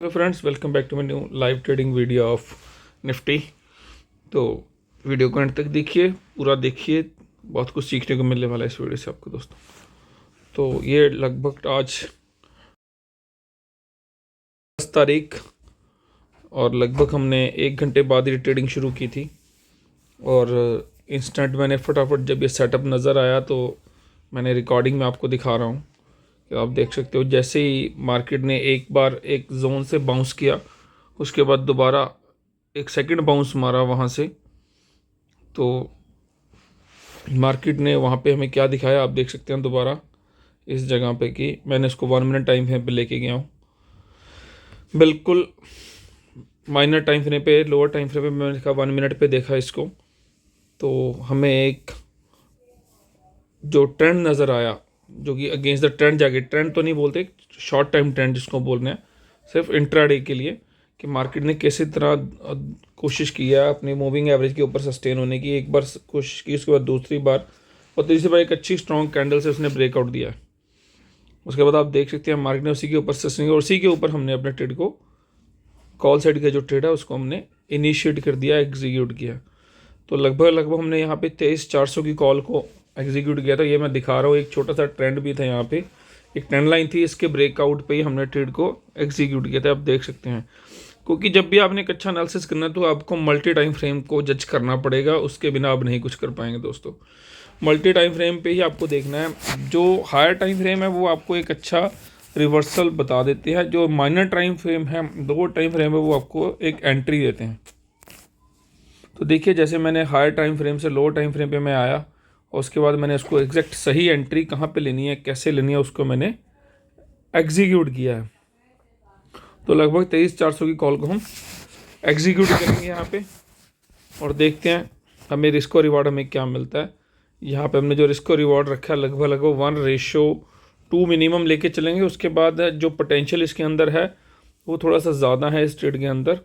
Hello friends, welcome back to my new live trading video of Nifty. तो video को end तक देखिए, पूरा देखिए, बहुत कुछ सीखने को मिलने वाला है इस वीडियो से आपको दोस्तों। तो ये लगभग आज 10 तारीख और लगभग हमने 1 घंटे बाद ये ट्रेडिंग शुरू की थी और इंस्टेंट मैंने फटाफट जब ये सेटअप नज़र आया तो मैंने रिकॉर्डिंग में आपको दिखा रहा हूँ कि आप देख सकते हो। जैसे ही मार्केट ने एक बार एक जोन से बाउंस किया, उसके बाद दोबारा एक सेकंड बाउंस मारा वहाँ से, तो मार्केट ने वहाँ पे हमें क्या दिखाया आप देख सकते हैं दोबारा इस जगह पे कि मैंने इसको 1 मिनट टाइम फ्रेम पे लेके गया हूँ। बिल्कुल माइनर टाइम फ्रेम पे, लोअर टाइम फ्रेम पे मैंने देखा 1 मिनट पे देखा इसको, तो हमें एक जो ट्रेंड नज़र आया जो कि अगेंस्ट द ट्रेंड जाके, ट्रेंड तो नहीं बोलते, शॉर्ट टाइम ट्रेंड जिसको बोलना है, सिर्फ इंट्राडे के लिए कि मार्केट ने कैसे तरह कोशिश की है अपनी मूविंग एवरेज के ऊपर सस्टेन होने की। एक बार कोशिश की, उसके बाद दूसरी बार और तीसरी बार एक अच्छी स्ट्रॉन्ग कैंडल से उसने ब्रेकआउट दिया। उसके बाद आप देख सकते हैं मार्केट ने उसी के ऊपर सस्टेन किया और उसी के ऊपर हमने अपने ट्रेड को, कॉल साइड का जो ट्रेड है उसको हमने इनिशिएट कर दिया, एग्जीक्यूट किया। तो लगभग हमने यहाँ पे 23,400 की कॉल को एग्जीक्यूट किया था। ये मैं दिखा रहा हूँ, एक छोटा सा ट्रेंड भी था यहाँ पे, एक ट्रेंड लाइन थी, इसके ब्रेकआउट पे ही हमने ट्रेड को एग्जीक्यूट किया था, आप देख सकते हैं। क्योंकि जब भी आपने एक अच्छा एनालिसिस करना है तो आपको मल्टी टाइम फ्रेम को जज करना पड़ेगा, उसके बिना आप नहीं कुछ कर पाएंगे दोस्तों। मल्टी टाइम फ्रेम पे ही आपको देखना है। जो हायर टाइम फ्रेम है वो आपको एक अच्छा रिवर्सल बता देते हैं, जो माइनर टाइम फ्रेम है, दो टाइम फ्रेम है, वो आपको एक एंट्री देते हैं। तो देखिए जैसे मैंने हायर टाइम फ्रेम से लोअर टाइम फ्रेम पे मैं आया और उसके बाद मैंने उसको एग्जैक्ट सही एंट्री कहाँ पे लेनी है, कैसे लेनी है, उसको मैंने एग्जीक्यूट किया है। तो लगभग 23,400 की कॉल को हम एग्जीक्यूट करेंगे यहाँ पे और देखते हैं हमें रिस्क और रिवार्ड हमें क्या मिलता है। यहाँ पे हमने जो रिस्क और रिवार्ड रखा है लगभग 1:2 मिनिमम लेके चलेंगे। उसके बाद जो पोटेंशियल इसके अंदर है वो थोड़ा सा ज़्यादा है इस ट्रेड के अंदर।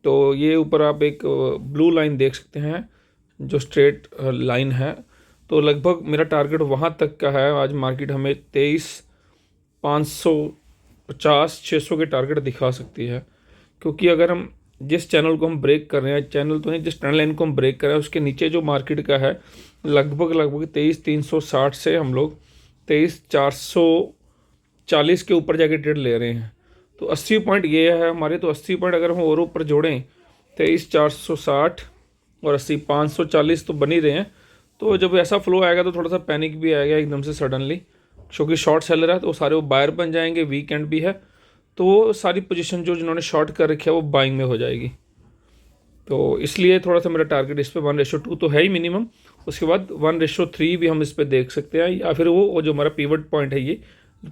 तो ये ऊपर आप एक ब्लू लाइन देख सकते हैं जो स्ट्रेट लाइन है। तो लगभग मेरा टारगेट वहाँ तक का है। आज मार्केट हमें 23,550-600 के टारगेट दिखा सकती है, क्योंकि अगर हम जिस चैनल को हम ब्रेक कर रहे हैं, चैनल तो नहीं, जिस ट्रेंड लाइन को हम ब्रेक कर रहे हैं उसके नीचे जो मार्केट का है लगभग 23,360 से हम लोग 23,440 के ऊपर जाके ट्रेड ले रहे हैं। तो 80 पॉइंट ये है हमारे। तो 80 पॉइंट अगर हम और ऊपर जोड़ें, 23,460 और 80, 540 तो बन ही रहे हैं। तो जब ऐसा फ्लो आएगा तो थोड़ा सा पैनिक भी आएगा एकदम से सडनली, क्योंकि शॉर्ट सेलर है तो सारे वो बायर बन जाएंगे, वीकेंड भी है तो वो सारी पोजीशन जो जिन्होंने शॉर्ट कर रखी है वो बाइंग में हो जाएगी। तो इसलिए थोड़ा सा मेरा टारगेट इस पर 1:2 तो है ही मिनिमम। उसके बाद 1:3 भी हम इस पर देख सकते हैं, या फिर वो जो हमारा पिवट पॉइंट है, ये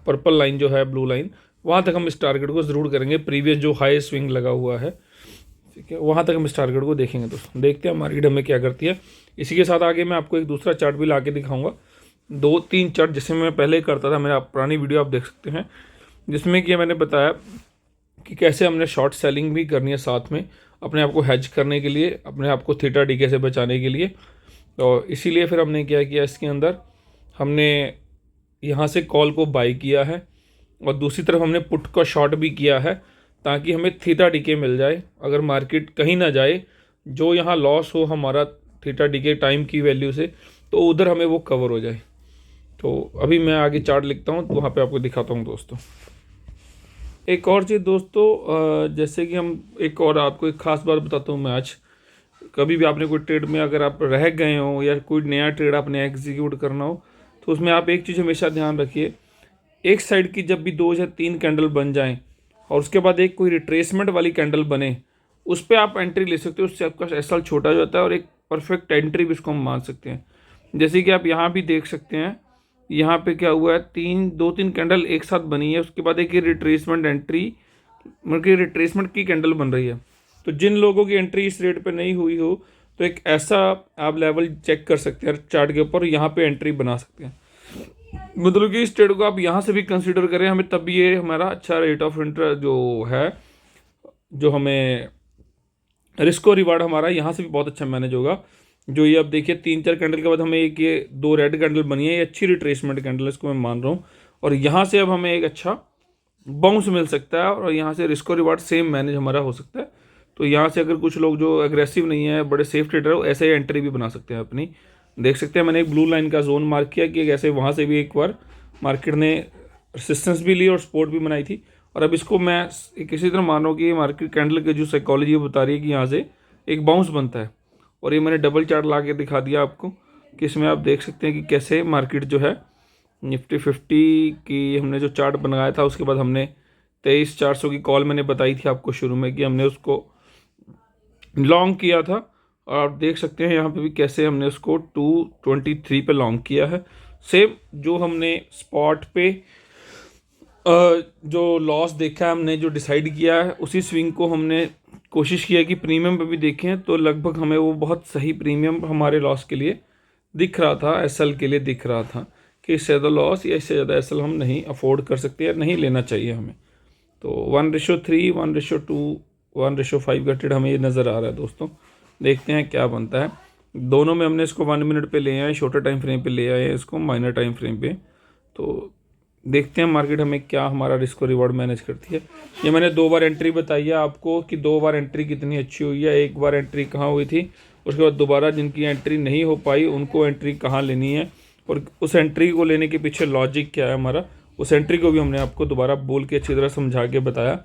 पर्पल लाइन जो है, ब्लू लाइन, वहाँ तक हम इस टारगेट को ज़रूर करेंगे। प्रीवियस जो हाई स्विंग लगा हुआ है, ठीक है, वहाँ तक हम इस टारगेट को देखेंगे दोस्तों। देखते हैं मार्केट हमें क्या करती है। इसी के साथ आगे मैं आपको एक दूसरा चार्ट भी ला के दिखाऊंगा, 2-3 चार्ट जैसे मैं पहले करता था, मेरा पुरानी वीडियो आप देख सकते हैं, जिसमें कि मैंने बताया कि कैसे हमने शॉर्ट सेलिंग भी करनी है साथ में, अपने आप को हेज करने के लिए, अपने आप को थीटा डीके से बचाने के लिए। और इसीलिए फिर हमने क्या किया, इसके अंदर हमने यहाँ से कॉल को बाई किया है और दूसरी तरफ हमने पुट का शॉर्ट भी किया है, ताकि हमें थीटा डीके मिल जाए। अगर मार्केट कहीं ना जाए, जो यहाँ लॉस हो हमारा थीटा डीके टाइम की वैल्यू से, तो उधर हमें वो कवर हो जाए। तो अभी मैं आगे चार्ट लिखता हूँ तो वहाँ पे आपको दिखाता हूँ दोस्तों। एक और चीज़ दोस्तों, जैसे कि हम एक और आपको एक ख़ास बात बताता हूँ मैं आज। कभी भी आपने कोई ट्रेड में अगर आप रह गए हो या कोई नया ट्रेड आपने एग्जीक्यूट करना हो, तो उसमें आप एक चीज़ हमेशा ध्यान रखिए, एक साइड की जब भी 2 या 3 कैंडल बन जाएं और उसके बाद एक कोई रिट्रेसमेंट वाली कैंडल बने, उस पर आप एंट्री ले सकते हो। उससे आपका एसएल छोटा हो जाता है और एक परफेक्ट एंट्री भी उसको हम मान सकते हैं। जैसे कि आप यहाँ भी देख सकते हैं, यहाँ पे क्या हुआ है, 2-3 कैंडल एक साथ बनी है, उसके बाद एक रिट्रेसमेंट एंट्री, मतलब कि रिट्रेसमेंट की कैंडल बन रही है। तो जिन लोगों की एंट्री इस रेट पे नहीं हुई हो, तो एक ऐसा आप लेवल चेक कर सकते हैं चार्ट के ऊपर, यहाँ पे एंट्री बना सकते हैं। मतलब कि इस ट्रेड को आप यहाँ से भी कंसीडर करें, हमें तब ये हमारा अच्छा रेट ऑफ इंटरेस्ट जो है, जो हमें रिस्क और रिवार्ड हमारा यहाँ से भी बहुत अच्छा मैनेज होगा। जो ये अब देखिए 3-4 कैंडल के बाद हमें एक ये 2 रेड कैंडल बनी है, ये अच्छी रिट्रेसमेंट कैंडल है, इसको मैं मान रहा हूँ। और यहाँ से अब हमें एक अच्छा बाउंस मिल सकता है और यहाँ से रिस्क और रिवार्ड सेम मैनेज हमारा हो सकता है। तो यहाँ से अगर कुछ लोग जो एग्रेसिव नहीं है, बड़े सेफ ट्रेडर हो, ऐसे ही एंट्री भी बना सकते हैं अपनी। देख सकते हैं मैंने एक ब्लू लाइन का जोन मार्क किया कि ऐसे वहाँ से भी एक बार मार्केट ने रेसिस्टेंस भी ली और सपोर्ट भी बनाई थी। और अब इसको मैं किसी तरह मानो कि मार्केट कैंडल की जो साइकोलॉजी है बता रही है कि यहाँ से एक बाउंस बनता है। और ये मैंने डबल चार्ट ला के दिखा दिया आपको कि इसमें आप देख सकते हैं कि कैसे मार्केट जो है निफ्टी 50 की हमने जो चार्ट बनाया था, उसके बाद हमने 23,400 की कॉल मैंने बताई थी आपको शुरू में कि हमने उसको लॉन्ग किया था। और आप देख सकते हैं यहाँ पे भी कैसे हमने उसको 223 पे लॉन्ग किया है। सेम जो हमने स्पॉट पे जो लॉस देखा है, हमने जो डिसाइड किया है, उसी स्विंग को हमने कोशिश किया कि प्रीमियम पे भी देखें, तो लगभग हमें वो बहुत सही प्रीमियम हमारे लॉस के लिए दिख रहा था, एसएल के लिए दिख रहा था कि इससे ज़्यादा लॉस या इससे ज़्यादा एसएल हम नहीं अफोर्ड कर सकते या नहीं लेना चाहिए हमें। तो 1:3, 1:2, 1:5 का ट्रेड हमें ये नज़र आ रहा है दोस्तों। देखते हैं क्या बनता है। दोनों में हमने इसको 1 मिनट पे ले आए, शॉर्टर टाइम फ्रेम पे ले आए, इसको माइनर टाइम फ्रेम पे। तो देखते हैं मार्केट हमें क्या हमारा रिस्क और रिवॉर्ड मैनेज करती है। ये मैंने 2 बार एंट्री बताई है आपको कि 2 बार एंट्री कितनी अच्छी हुई है। एक बार एंट्री कहाँ हुई थी, उसके बाद दोबारा जिनकी एंट्री नहीं हो पाई उनको एंट्री कहाँ लेनी है, और उस एंट्री को लेने के पीछे लॉजिक क्या है हमारा, उस एंट्री को भी हमने आपको दोबारा बोल के अच्छी तरह समझा के बताया।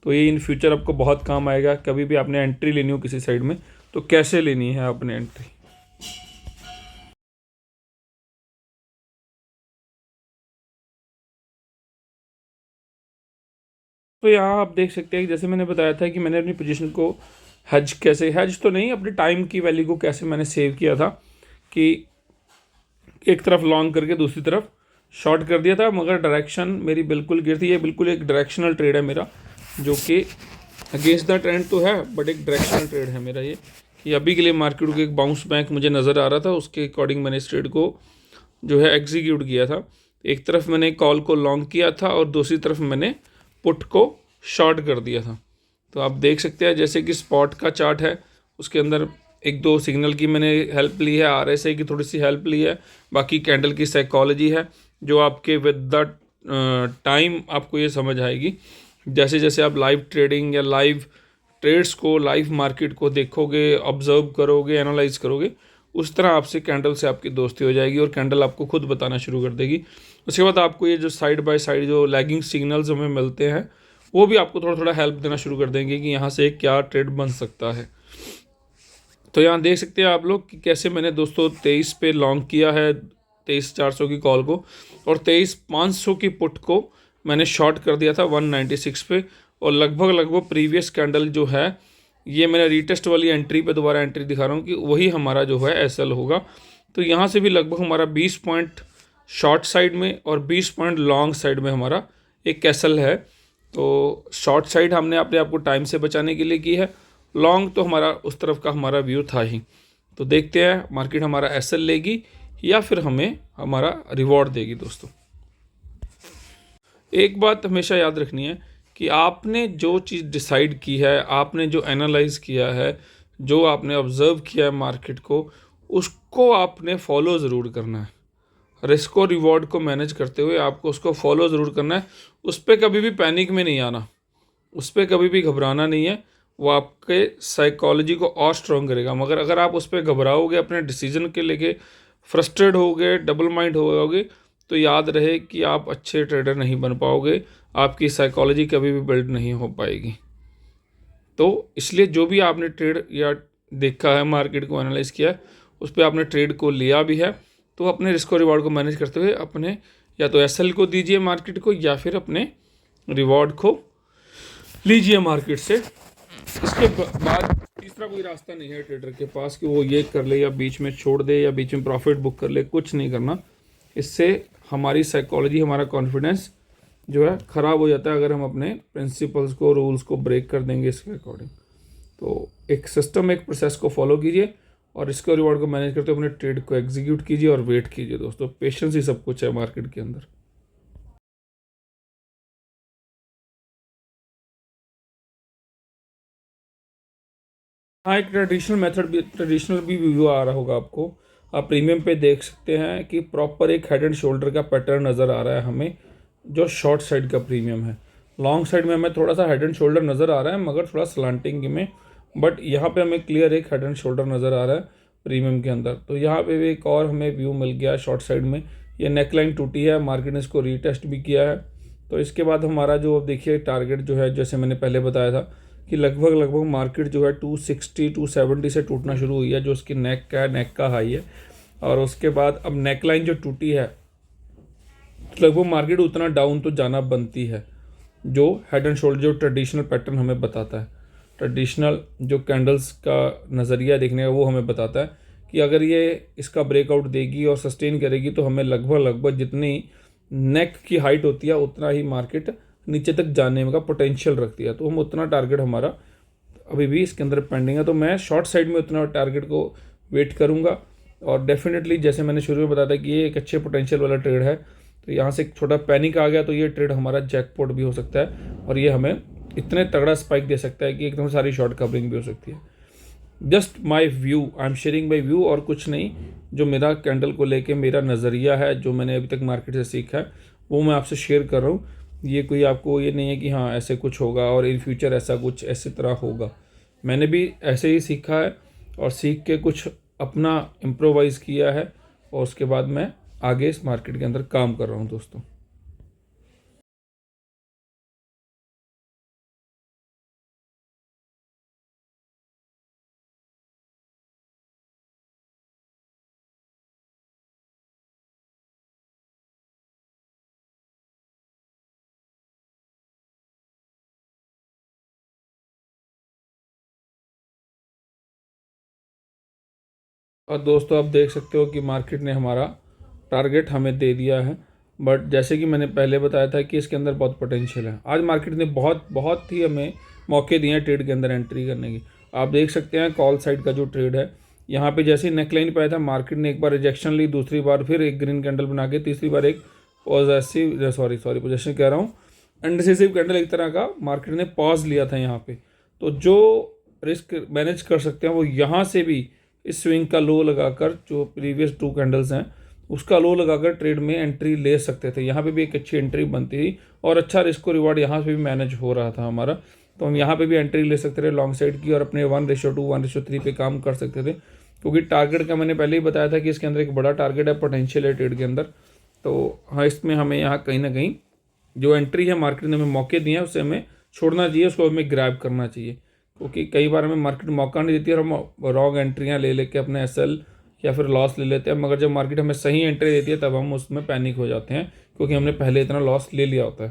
तो ये इन फ्यूचर आपको बहुत काम आएगा। कभी भी आपने एंट्री लेनी हो किसी साइड में तो कैसे लेनी है आपने एंट्री। तो यहाँ आप देख सकते हैं कि जैसे मैंने बताया था कि मैंने अपनी पोजीशन को हैज तो नहीं, अपने टाइम की वैल्यू को कैसे मैंने सेव किया था कि एक तरफ लॉन्ग करके दूसरी तरफ शॉर्ट कर दिया था, मगर डायरेक्शन मेरी बिल्कुल गिर थी। ये बिल्कुल एक डायरेक्शनल ट्रेड है मेरा, जो कि अगेंस्ट द ट्रेंड तो है बट एक डायरेक्शनल ट्रेड है मेरा ये, कि अभी के लिए मार्केट को एक बाउंस बैक मुझे नज़र आ रहा था, उसके अकॉर्डिंग मैंने इस ट्रेड को जो है एग्जीक्यूट किया था। एक तरफ मैंने कॉल को लॉन्ग किया था और दूसरी तरफ मैंने पुट को शॉर्ट कर दिया था। तो आप देख सकते हैं जैसे कि स्पॉट का चार्ट है, उसके अंदर एक दो सिग्नल की मैंने हेल्प ली है, आरएसआई की थोड़ी सी हेल्प ली है, बाकी कैंडल की साइकोलॉजी है जो आपके विद द टाइम आपको ये समझ आएगी। जैसे जैसे आप लाइव ट्रेडिंग या लाइव ट्रेड्स को, लाइव मार्केट को देखोगे, ऑब्जर्व करोगे, एनालाइज करोगे, उस तरह आपसे कैंडल से आपकी दोस्ती हो जाएगी और कैंडल आपको खुद बताना शुरू कर देगी। उसके बाद आपको ये जो साइड बाय साइड जो लैगिंग सिग्नल्स हमें मिलते हैं वो भी आपको थोड़ा थोड़ा हेल्प देना शुरू कर देंगे कि यहाँ से क्या ट्रेड बन सकता है। तो यहाँ देख सकते हैं आप लोग कि कैसे मैंने दोस्तों 23 पे लॉन्ग किया है 23,400 की कॉल को, और 23,500 की पुट को मैंने शॉर्ट कर दिया था 196 पे। और लगभग लगभग प्रीवियस कैंडल जो है, ये मैंने रीटेस्ट वाली एंट्री पे दोबारा एंट्री दिखा रहा हूँ कि वही हमारा जो है एसएल होगा। तो यहाँ से भी लगभग हमारा 20 पॉइंट शॉर्ट साइड में और 20 पॉइंट लॉन्ग साइड में हमारा एक एसएल है। तो शॉर्ट साइड हमने अपने आप को टाइम से बचाने के लिए की है, लॉन्ग तो हमारा उस तरफ का हमारा व्यू था ही। तो देखते हैं मार्केट हमारा एसएल लेगी या फिर हमें हमारा रिवॉर्ड देगी। दोस्तों एक बात हमेशा याद रखनी है कि आपने जो चीज़ डिसाइड की है, आपने जो एनालाइज किया है, जो आपने ऑब्ज़र्व किया है मार्केट को, उसको आपने फॉलो ज़रूर करना है। रिस्क और रिवॉर्ड को मैनेज करते हुए आपको उसको फॉलो ज़रूर करना है। उस पर कभी भी पैनिक में नहीं आना, उस पर कभी भी घबराना नहीं है। वो आपके साइकोलॉजी को और स्ट्रॉन्ग करेगा। मगर अगर आप उस पर घबराओगे, अपने डिसीजन के लेके फ्रस्ट्रेट होगे, डबल माइंड हो जाओगे, तो याद रहे कि आप अच्छे ट्रेडर नहीं बन पाओगे, आपकी साइकोलॉजी कभी भी बिल्ड नहीं हो पाएगी। तो इसलिए जो भी आपने ट्रेड या देखा है, मार्केट को एनालाइज किया है, उस पर आपने ट्रेड को लिया भी है, तो अपने रिस्क और रिवॉर्ड को मैनेज करते हुए अपने या तो एसएल को दीजिए मार्केट को, या फिर अपने रिवॉर्ड को लीजिए मार्केट से। इसके बाद तीसरा कोई रास्ता नहीं है ट्रेडर के पास कि वो ये कर ले या बीच में छोड़ दे या बीच में प्रॉफिट बुक कर ले, कुछ नहीं करना। इससे हमारी साइकोलॉजी, हमारा कॉन्फिडेंस जो है ख़राब हो जाता है अगर हम अपने प्रिंसिपल्स को, रूल्स को ब्रेक कर देंगे इसके अकॉर्डिंग। तो एक सिस्टम, एक प्रोसेस को फॉलो कीजिए और इसके रिवॉर्ड को मैनेज करते हुए अपने ट्रेड को एग्जीक्यूट कीजिए और वेट कीजिए। दोस्तों पेशेंस ही सब कुछ है मार्केट के अंदर। हाँ, एक ट्रेडिशनल भी व्यू आ रहा होगा आपको। आप प्रीमियम पे देख सकते हैं कि प्रॉपर एक हेड एंड शोल्डर का पैटर्न नज़र आ रहा है हमें, जो शॉर्ट साइड का प्रीमियम है। लॉन्ग साइड में हमें थोड़ा सा हेड एंड शोल्डर नज़र आ रहा है, मगर थोड़ा स्लांटिंग में, बट यहाँ पे हमें क्लियर एक हेड एंड शोल्डर नज़र आ रहा है प्रीमियम के अंदर। तो यहाँ पे भी एक और हमें व्यू मिल गया शॉर्ट साइड में। ये नेकलाइन टूटी है, मार्केट ने इसको रीटेस्ट भी किया है। तो इसके बाद हमारा जो अब देखिए टारगेट जो है, जैसे मैंने पहले बताया था कि लगभग मार्केट जो है 260 270 से टूटना शुरू हुई है, जो उसकी नेक का हाई है। और उसके बाद अब नेकलाइन जो टूटी है, लगभग मार्केट उतना डाउन तो जाना बनती है, जो हेड एंड शोल्डर जो ट्रेडिशनल पैटर्न हमें बताता है, ट्रेडिशनल जो कैंडल्स का नज़रिया देखने का, वो हमें बताता है कि अगर ये इसका ब्रेकआउट देगी और सस्टेन करेगी तो हमें लगभग जितनी नेक की हाइट होती है उतना ही मार्केट नीचे तक जाने का पोटेंशियल रखती है। तो हम उतना टारगेट हमारा अभी भी इसके अंदर पेंडिंग है। तो मैं शॉर्ट साइड में उतना टारगेट को वेट करूँगा। और डेफिनेटली जैसे मैंने शुरू में बताया था कि ये एक अच्छे पोटेंशियल वाला ट्रेड है, तो यहाँ से एक छोटा पैनिक आ गया तो ये ट्रेड हमारा जैकपॉट भी हो सकता है, और ये हमें इतने तगड़ा स्पाइक दे सकता है कि एकदम सारी शॉर्ट कवरिंग भी हो सकती है। Just my view, I am sharing my view, और कुछ नहीं। जो मेरा कैंडल को लेके मेरा नज़रिया है, जो मैंने अभी तक मार्केट से सीखा है, वो मैं आपसे शेयर कर रहा हूँ। ये कोई आपको ये नहीं है कि हाँ ऐसे कुछ होगा और इन फ्यूचर ऐसा कुछ ऐसी तरह होगा। मैंने भी ऐसे ही सीखा है और सीख के कुछ अपना इम्प्रोवाइज़ किया है, और उसके बाद मैं आगे इस मार्केट के अंदर काम कर रहा हूँ दोस्तों। और दोस्तों आप देख सकते हो कि मार्केट ने हमारा टारगेट हमें दे दिया है, बट जैसे कि मैंने पहले बताया था कि इसके अंदर बहुत पोटेंशियल है। आज मार्केट ने बहुत बहुत ही हमें मौके दिए हैं ट्रेड के अंदर एंट्री करने की। आप देख सकते हैं कॉल साइड का जो ट्रेड है, यहाँ पे जैसे ही नेकलाइन पे आया था मार्केट ने एक बार रिजेक्शन ली, दूसरी बार फिर एक ग्रीन कैंडल बना के, तीसरी बार एक पोजेशन कह रहा हूँ, अनडिसिसिव कैंडल एक तरह का मार्केट ने पॉज लिया था यहाँ पे। तो जो रिस्क मैनेज कर सकते हैं वो यहाँ से भी इस स्विंग का लो लगाकर, जो प्रीवियस 2 कैंडल्स हैं उसका लो लगाकर ट्रेड में एंट्री ले सकते थे। यहाँ पे भी एक अच्छी एंट्री बनती थी और अच्छा रिस्क रिवार्ड यहाँ पे भी मैनेज हो रहा था हमारा। तो हम यहाँ पे भी एंट्री ले सकते थे लॉन्ग साइड की, और अपने 1:2 1:3 पे काम कर सकते थे, क्योंकि टारगेट का मैंने पहले ही बताया था कि इसके अंदर एक बड़ा टारगेट है, पोटेंशियल है ट्रेड के अंदर। तो हाँ, इसमें हमें यहाँ कहीं ना कहीं जो एंट्री है मार्केट ने हमें मौके दिए हैं उसे हमें छोड़ना चाहिए, उसको हमें ग्रैब करना चाहिए, क्योंकि कई बार हमें मार्केट मौका नहीं देती और हम रॉन्ग एंट्रियाँ ले लेके अपने एसएल या फिर लॉस ले लेते हैं। मगर जब मार्केट हमें सही एंट्री देती है तब हम उसमें पैनिक हो जाते हैं, क्योंकि हमने पहले इतना लॉस ले लिया होता है।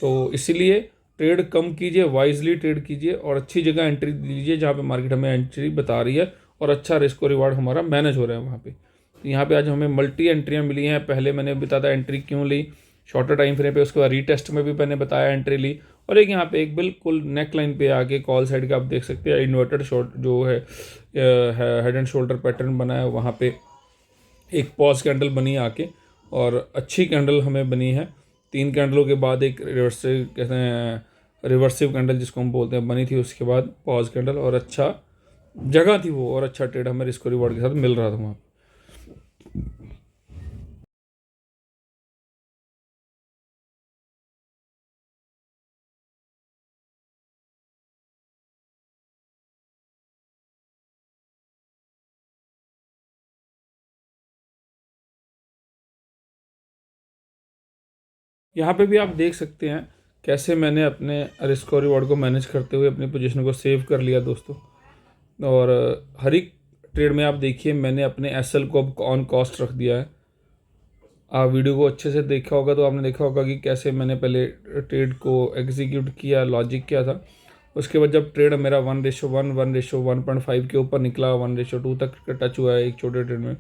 तो इसीलिए ट्रेड कम कीजिए, वाइजली ट्रेड कीजिए और अच्छी जगह एंट्री दीजिए जहाँ पे मार्केट हमें एंट्री बता रही है और अच्छा रिस्क और रिवार्ड हमारा मैनेज हो रहा है वहाँ पे। तो यहाँ पे आज हमें मल्टी एंट्रियाँ मिली हैं। पहले मैंने बताया था एंट्री क्यों ली शॉर्टर टाइम फ्रेम पे, उसके बाद रीटेस्ट में भी मैंने बताया एंट्री ली, और एक यहाँ पे एक बिल्कुल नेक लाइन पे आके कॉल साइड का आप देख सकते हैं इन्वर्टेड शॉर्ट जो है हेड एंड शोल्डर पैटर्न बना है, वहाँ पे एक पॉज कैंडल बनी आके, और अच्छी कैंडल हमें बनी है। 3 कैंडलों के बाद एक रिवर्सिव कहते हैं, रिवर्सिव कैंडल जिसको हम बोलते हैं, बनी थी। उसके बाद पॉज कैंडल, और अच्छा जगह थी वो, और अच्छा ट्रेड हमें रिस्क रिवॉर्ड के साथ मिल रहा था वहाँ। यहाँ पे भी आप देख सकते हैं कैसे मैंने अपने रिस्क और रिवॉर्ड को मैनेज करते हुए अपनी पोजीशन को सेव कर लिया दोस्तों। और हर एक ट्रेड में आप देखिए मैंने अपने एसएल को अब ऑन कॉस्ट रख दिया है। आप वीडियो को अच्छे से देखा होगा तो आपने देखा होगा कि कैसे मैंने पहले ट्रेड को एग्जीक्यूट किया, लॉजिक किया था। उसके बाद जब ट्रेड मेरा 1:1 1:1.5 के ऊपर निकला, 1:2 तक टच हुआ है एक छोटे ट्रेड में,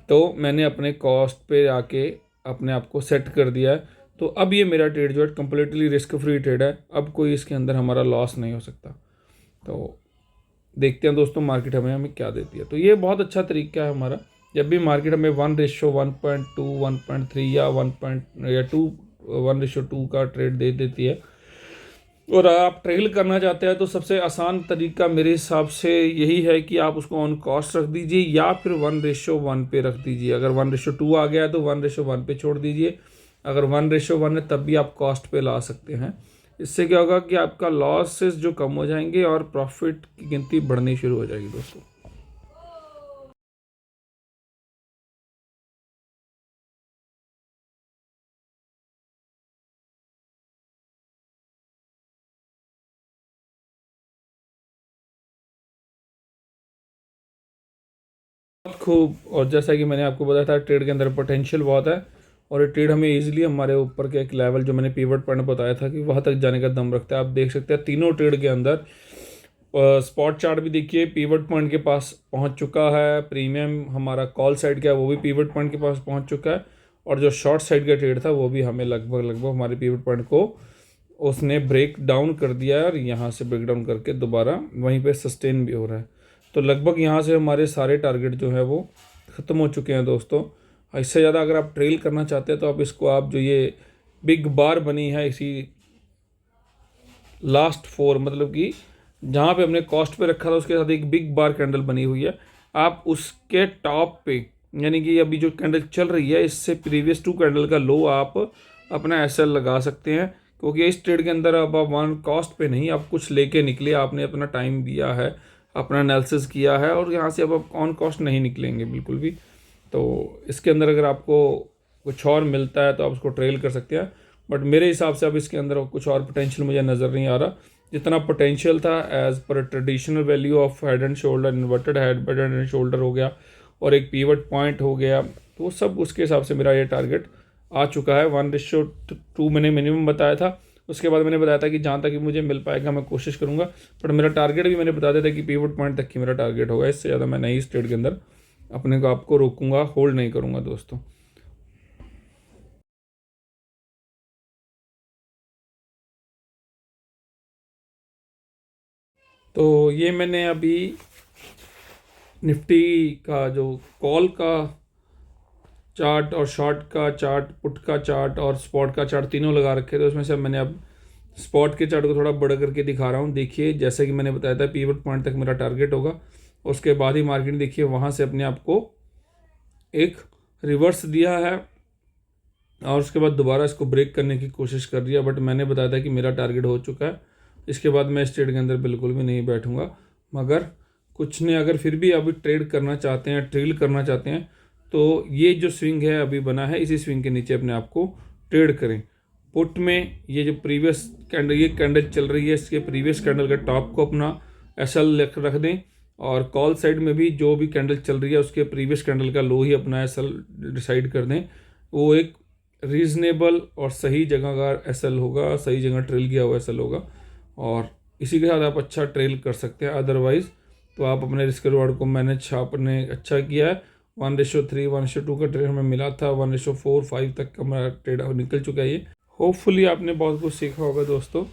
तो मैंने अपने कॉस्ट पे आके अपने आप को सेट कर दिया है। तो अब ये मेरा ट्रेड जो है कम्प्लीटली रिस्क फ्री ट्रेड है, अब कोई इसके अंदर हमारा लॉस नहीं हो सकता। तो देखते हैं दोस्तों मार्केट हमें हमें क्या देती है। तो ये बहुत अच्छा तरीका है हमारा, जब भी मार्केट हमें 1:1.2 1.3 या 1:2 का ट्रेड दे देती है और आप ट्रेल करना चाहते हैं, तो सबसे आसान तरीका मेरे हिसाब से यही है कि आप उसको ऑन कॉस्ट रख दीजिए या फिर 1:1 पे रख दीजिए। अगर 1:2 आ गया है तो 1:1 पे छोड़ दीजिए, अगर 1:1 है तब भी आप कॉस्ट पे ला सकते हैं। इससे क्या होगा कि आपका लॉसेस जो कम हो जाएंगे और प्रॉफिट की गिनती बढ़नी शुरू हो जाएगी दोस्तों। बहुत खूब। और जैसा कि मैंने आपको बताया था, ट्रेड के अंदर पोटेंशियल बहुत है और ये ट्रेड हमें इजीली हमारे ऊपर के एक लेवल जो मैंने पीवट पॉइंट बताया था कि वहाँ तक जाने का दम रखता है। आप देख सकते हैं तीनों ट्रेड के अंदर स्पॉट चार्ट भी देखिए पीवट पॉइंट के पास पहुंच चुका है, प्रीमियम हमारा कॉल साइड का है वो भी पीवट पॉइंट के पास पहुंच चुका है, और जो शॉर्ट साइड का ट्रेड था वो भी हमें लगभग लगभग हमारे पीवट पॉइंट को उसने ब्रेक डाउन कर दिया है और यहाँ से ब्रेक डाउन करके दोबारा वहीं पे सस्टेन भी हो रहा है। तो लगभग यहाँ से हमारे सारे टारगेट जो है वो ख़त्म हो चुके हैं दोस्तों। इससे ज़्यादा अगर आप ट्रेल करना चाहते हैं तो आप इसको, आप जो ये बिग बार बनी है इसी लास्ट फोर, मतलब कि जहाँ पे हमने कॉस्ट पे रखा था उसके साथ एक बिग बार कैंडल बनी हुई है, आप उसके टॉप पे, यानी कि अभी जो कैंडल चल रही है इससे प्रीवियस 2 कैंडल का लो आप अपना एसएल लगा सकते हैं। क्योंकि इस ट्रेड के अंदर अब आप वन कॉस्ट पे नहीं, आप कुछ लेके निकले, आपने अपना टाइम दिया है, अपना एनालिसिस किया है और यहाँ से अब आप ऑन कॉस्ट नहीं निकलेंगे बिल्कुल भी। तो इसके अंदर अगर आपको कुछ और मिलता है तो आप उसको ट्रेल कर सकते हैं, बट मेरे हिसाब से अब इसके अंदर कुछ और पोटेंशियल मुझे नज़र नहीं आ रहा जितना पोटेंशियल था as per traditional value of head and shoulder, inverted head and shoulder हो गया और एक पीवट पॉइंट हो गया, तो वो सब उसके हिसाब से मेरा ये टारगेट आ चुका है। 1:2 मैंने मिनिमम बताया था, उसके बाद मैंने बताया था कि जहाँ तक मुझे मिल पाएगा मैं कोशिश करूँगा, बट मेरा टारगेट भी मैंने बता दिया था कि पीवट पॉइंट तक की मेरा टारगेट होगा, इससे ज़्यादा मैं नहीं इस ट्रेड के अंदर अपने को आपको रोकूंगा, होल्ड नहीं करूँगा दोस्तों। तो ये मैंने अभी निफ्टी का जो कॉल का चार्ट और शॉर्ट का चार्ट, पुट का चार्ट और स्पॉट का चार्ट तीनों लगा रखे थे, उसमें से मैंने अब स्पॉट के चार्ट को थोड़ा बड़ा करके दिखा रहा हूँ। देखिए जैसे कि मैंने बताया था पीवट पॉइंट तक मेरा टारगेट होगा, उसके बाद ही मार्केट देखिए वहाँ से अपने आप को एक रिवर्स दिया है और उसके बाद दोबारा इसको ब्रेक करने की कोशिश कर रही है, बट मैंने बताया था कि मेरा टारगेट हो चुका है, इसके बाद मैं इस ट्रेड के अंदर बिल्कुल भी नहीं बैठूंगा। मगर कुछ ने अगर फिर भी अभी ट्रेड करना चाहते हैं, ट्रेल करना चाहते हैं, तो ये जो स्विंग है अभी बना है इसी स्विंग के नीचे अपने आप को ट्रेड करें। पुट में ये जो प्रीवियस कैंडल, ये कैंडल चल रही है, इसके प्रीवियस कैंडल का टॉप को अपना एसएल रख दें, और कॉल साइड में भी जो भी कैंडल चल रही है उसके प्रीवियस कैंडल का लो ही अपना एसएल डिसाइड कर दें। वो एक रीज़नेबल और सही जगह का एसएल होगा, सही जगह ट्रेल किया हुआ एसएल होगा, और इसी के साथ आप अच्छा ट्रेल कर सकते हैं। अदरवाइज़ तो आप अपने रिस्क रिवॉर्ड को मैनेज आपने अच्छा किया है। 1:3 1:2 का ट्रेड हमें मिला था, 1:4 5 तक का हमारा ट्रेड निकल चुका है ये। होपफुली आपने बहुत कुछ सीखा होगा दोस्तों।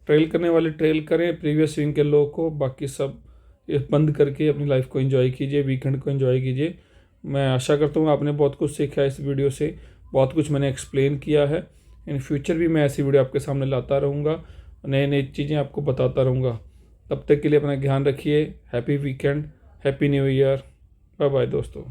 ट्रेल करने वाले ट्रेल करें प्रीवियस स्विंग के लो को, बाकी सब ये बंद करके अपनी लाइफ को एंजॉय कीजिए, वीकेंड को एंजॉय कीजिए। मैं आशा करता हूँ आपने बहुत कुछ सीखा है इस वीडियो से, बहुत कुछ मैंने एक्सप्लेन किया है। इन फ्यूचर भी मैं ऐसी वीडियो आपके सामने लाता रहूँगा, नई नई चीज़ें आपको बताता रहूँगा। तब तक के लिए अपना ध्यान रखिए। Happy weekend, happy new year, bye bye दोस्तों।